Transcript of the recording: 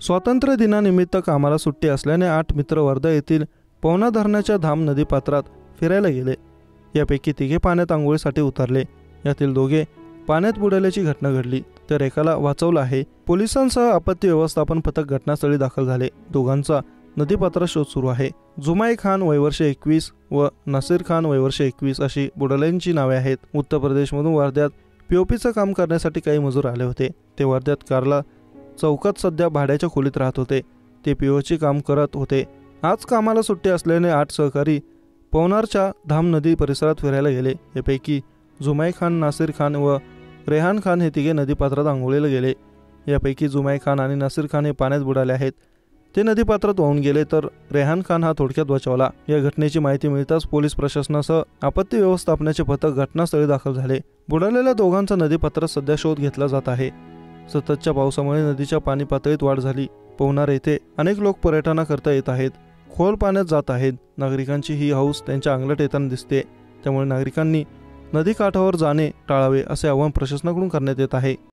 स्वातंत्र्य दिनानिमित्त कामाला सुट्टी असल्याने 8 मित्र वर्धा येथील पवना धरणाच्या धाम नदीपात्रात फिरायला गेले। यापैकी 3 पाण्यात आंघोळीसाठी उतरले। यातील 2 पाण्यात बुडाल्याची घटना घडली, तर एकाला वाचवलं आहे। पोलिसांसह आपत्ती व्यवस्थापन पथक घटनास्थळी दाखल झाले। दोघांचा नदीपात्रात शोध सुरू आहे। जुमाई खान वय वर्ष 21 व नसीर खान वय वर्ष 21 अशी बुडाल्यांची नावे आहेत। उत्तर प्रदेशमधून वर्ध्यात पीओपीचं काम करण्यासाठी काही मजूर आले होते। ते वर्ध्यात कारला चौकात सध्या भाड्याच्या खोलीत राहत होते। ते पीओची काम करत होते। आज कामाला सुट्टी असल्याने 8 सहकारी पवनारच्या धाम नदी परिसरात फिरायला गेले। यापैकी जुमाई खान, नासिर खान व रेहान खान हे 3 नदीपात्रात आंघोळीला गेले। यापैकी जुमाई खान आणि नासिर खान हे पाण्यात बुडाले आहेत। ते नदीपात्रात वाहून गेले, तर रेहान खान हा थोडक्यात बचावला। या घटनेची माहिती मिळताच पोलीस प्रशासनासह आपत्ती व्यवस्थापनाचे पथक घटनास्थळी दाखल झाले। बुडालेल्या दोघांचा नदीपात्रात सध्या शोध घेतला जात आहे। सततच्या पावसामुळे नदीच्या पाणी पातळीत वाढ झाली। पवनार येथे अनेक लोक पर्यटनाकरता येत आहेत, खोल पाण्यात जात आहेत। नागरिकांची ही हौस त्यांच्या अंगलट येताना दिसते। त्यामुळे नागरिकांनी नदीकाठावर जाणे टाळावे असे आवाहन प्रशासनाकडून करण्यात येत आहे।